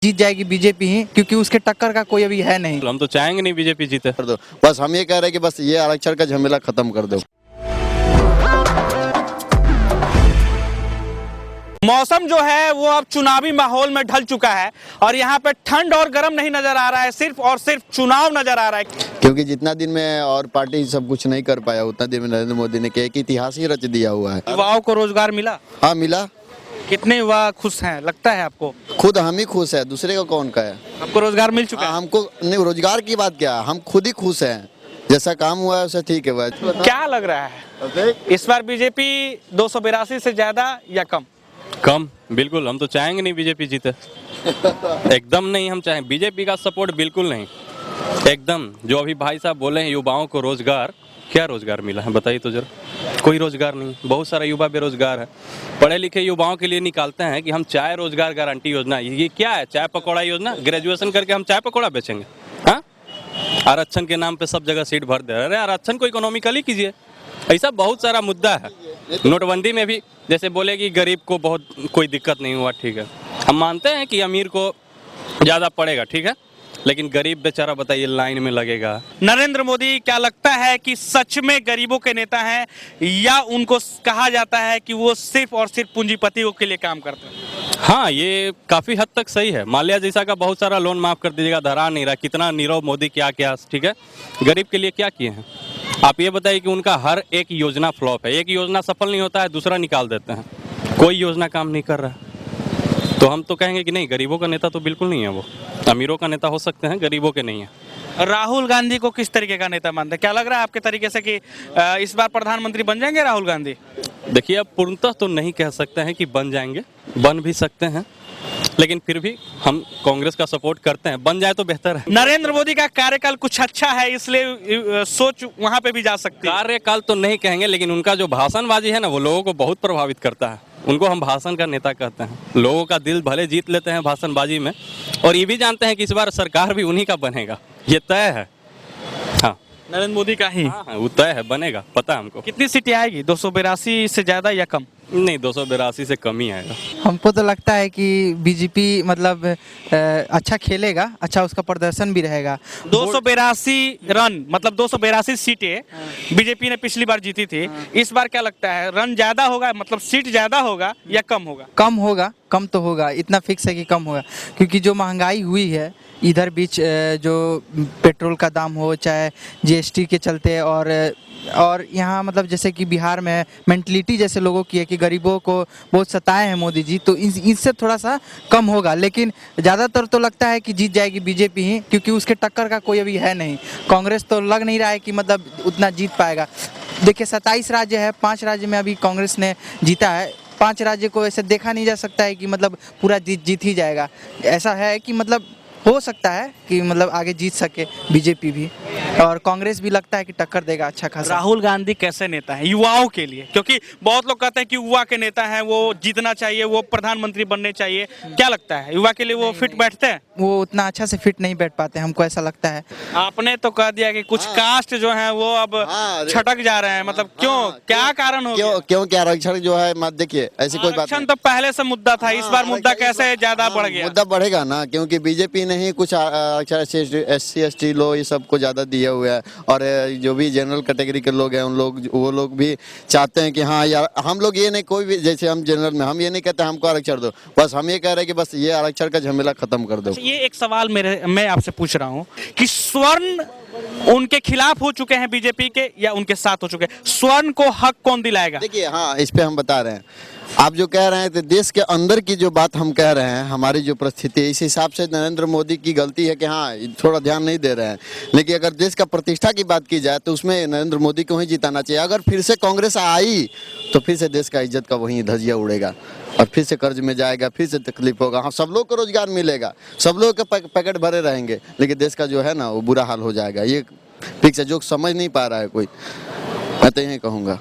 जीत जाएगी बीजेपी ही, क्योंकि उसके टक्कर का कोई अभी है नहीं। हम तो चाहेंगे नहीं बीजेपी जीते। कर दो बस, हम ये कह रहे हैं कि बस ये आरक्षण का झमेला खत्म कर दो। मौसम जो है वो अब चुनावी माहौल में ढल चुका है और यहाँ पे ठंड और गर्म नहीं नजर आ रहा है, सिर्फ और सिर्फ चुनाव नजर आ रहा है। क्योंकि जितना दिन में और पार्टी सब कुछ नहीं कर पाया, उतना दिन में नरेंद्र मोदी ने एक इतिहास ही रच दिया हुआ है। युवाओं को रोजगार मिला? हाँ मिला। कितने युवा खुश हैं लगता है आपको? खुद हम ही खुश है, दूसरे का कौन का है। आपको रोजगार मिल चुका है? हमको नहीं, रोजगार की बात क्या, हम खुद ही खुश हैं। जैसा काम हुआ है वैसा ठीक है। वह क्या लग रहा है इस बार बीजेपी 282 से ज्यादा या कम? कम, बिल्कुल। हम तो चाहेंगे नहीं बीजेपी जीते। एकदम नहीं, हम चाहें बीजेपी का सपोर्ट बिल्कुल नहीं, एकदम। जो अभी भाई साहब बोले हैं युवाओं को रोजगार, क्या रोजगार मिला है बताइए तो जरा। कोई रोजगार नहीं, बहुत सारा युवा बेरोजगार है। पढ़े लिखे युवाओं के लिए निकालते हैं कि हम चाय रोजगार गारंटी योजना, ये क्या है? चाय पकौड़ा योजना? ग्रेजुएशन करके हम चाय पकौड़ा बेचेंगे? हाँ, आरक्षण के नाम पे सब जगह सीट भर दे रहे। अरे आरक्षण को इकोनॉमिकली कीजिए। ऐसा बहुत सारा मुद्दा है। नोटबंदी में भी जैसे बोले कि गरीब को बहुत कोई दिक्कत नहीं हुआ, ठीक है, हम मानते हैं कि अमीर को ज़्यादा पड़ेगा, ठीक है, लेकिन गरीब बेचारा बताइए लाइन में लगेगा। नरेंद्र मोदी क्या लगता है कि सच में गरीबों के नेता हैं या उनको कहा जाता है कि वो सिर्फ और सिर्फ पूंजीपतियों के लिए काम करते हैं? हाँ, ये काफ़ी हद तक सही है। माल्या जैसा का बहुत सारा लोन माफ़ कर दीजिएगा, धरा नहीं रहा। कितना नीरव मोदी क्या क्या, ठीक है, गरीब के लिए क्या किए हैं आप ये बताइए कि उनका हर एक योजना फ्लॉप है। एक योजना सफल नहीं होता है, दूसरा निकाल देते हैं। कोई योजना काम नहीं कर रहा है। तो हम तो कहेंगे कि नहीं, गरीबों का नेता तो बिल्कुल नहीं है वो। अमीरों का नेता हो सकते हैं, गरीबों के नहीं है। राहुल गांधी को किस तरीके का नेता मानते हैं? क्या लग रहा है आपके तरीके से कि इस बार प्रधानमंत्री बन जाएंगे राहुल गांधी? देखिए, अब पूर्णतः तो नहीं कह सकते हैं कि बन जाएंगे, बन भी सकते हैं, लेकिन फिर भी हम कांग्रेस का सपोर्ट करते हैं। बन जाए तो बेहतर है। नरेंद्र मोदी का कार्यकाल कुछ अच्छा है, इसलिए सोच वहां पे भी जा सकती है। कार्यकाल तो नहीं कहेंगे, लेकिन उनका जो भाषणबाजी है ना, वो लोगों को बहुत प्रभावित करता है। उनको हम भाषण का नेता कहते हैं। लोगों का दिल भले जीत लेते हैं भाषणबाजी में, और ये भी जानते हैं कि इस बार सरकार भी उन्हीं का बनेगा, ये तय है। हाँ, नरेंद्र मोदी का ही। हाँ, वो तय है, बनेगा, पता है हमको। कितनी सीटें आएगी? 282 से ज्यादा या कम? नहीं, 282 से कम ही आएगा। हमको तो लगता है कि बीजेपी मतलब अच्छा खेलेगा, अच्छा उसका प्रदर्शन भी रहेगा। 282 रन मतलब 282 सीटें बीजेपी ने पिछली बार जीती थी। इस बार क्या लगता है, रन ज्यादा होगा, मतलब सीट ज्यादा होगा या कम होगा? कम होगा, कम तो होगा, इतना फिक्स है कि कम होगा। क्योंकि जो महंगाई हुई है इधर बीच, जो पेट्रोल का दाम हो, चाहे जीएसटी के चलते, और यहाँ मतलब जैसे कि बिहार में मेंटलिटी जैसे लोगों की है कि गरीबों को बहुत सताए हैं मोदी जी, तो इससे थोड़ा सा कम होगा। लेकिन ज़्यादातर तो लगता है कि जीत जाएगी बीजेपी ही, क्योंकि उसके टक्कर का कोई अभी है नहीं। कांग्रेस तो लग नहीं रहा है कि मतलब उतना जीत पाएगा। देखिए 27 राज्य है, 5 राज्य में अभी कांग्रेस ने जीता है। 5 राज्य को ऐसे देखा नहीं जा सकता है कि मतलब पूरा जीत ही जाएगा। ऐसा है कि मतलब हो सकता है कि मतलब आगे जीत सके बीजेपी भी, और कांग्रेस भी लगता है कि टक्कर देगा अच्छा खासा। राहुल गांधी कैसे नेता है युवाओं के लिए? क्योंकि बहुत लोग कहते हैं कि युवा के नेता हैं, वो जीतना चाहिए, वो प्रधानमंत्री बनने चाहिए। क्या लगता है युवा के लिए वो फिट बैठते हैं? वो उतना अच्छा से फिट नहीं बैठ पाते, हमको ऐसा लगता है। आपने तो कह दिया कि कुछ कास्ट जो है वो अब छटक जा रहे हैं, मतलब क्यों, क्या कारण हो गया? क्योंकि आरक्षण जो है, मत देखिए ऐसी कोई बात आरक्षण तो पहले से मुद्दा था, इस बार मुद्दा कैसे ज्यादा बढ़ गया? मुद्दा बढ़ेगा ना, क्योंकि बीजेपी ने ही कुछ SC ST लोग ये सबको ज्यादा दिए हुए है, और जो भी जनरल कैटेगरी के लोग हैं वो लोग भी चाहते हैं कि हाँ यार, हम लोग ये नहीं, कोई भी जैसे हम जनरल में हम ये नहीं कहते हमको आरक्षण दो, बस हम ये कह रहे हैं कि बस ये आरक्षण का झमेला खत्म कर दो। ये एक सवाल मैं आपसे पूछ रहा हूँ कि स्वर्ण उनके खिलाफ हो चुके हैं बीजेपी के या उनके साथ हो चुके हैं? स्वर्ण को हक कौन दिलाएगा? देखिए, हाँ, इस पे हम बता रहे हैं। आप जो कह रहे हैं तो देश के अंदर की जो बात हम कह रहे हैं, हमारी जो परिस्थिति है, इस हिसाब से नरेंद्र मोदी की गलती है कि हाँ थोड़ा ध्यान नहीं दे रहे हैं। लेकिन अगर देश का प्रतिष्ठा की बात की जाए तो उसमें नरेंद्र मोदी को ही जिताना चाहिए। अगर फिर से कांग्रेस आई तो फिर से देश का इज्जत का वहीं धजिया उड़ेगा, और फिर से कर्ज में जाएगा, फिर से तकलीफ होगा। हाँ, सब लोग को रोजगार मिलेगा, सब लोग के पैकेट भरे रहेंगे, लेकिन देश का जो है ना वो बुरा हाल हो जाएगा। ये फिक्स है, जो समझ नहीं पा रहा है कोई, मैं तो यही कहूँगा।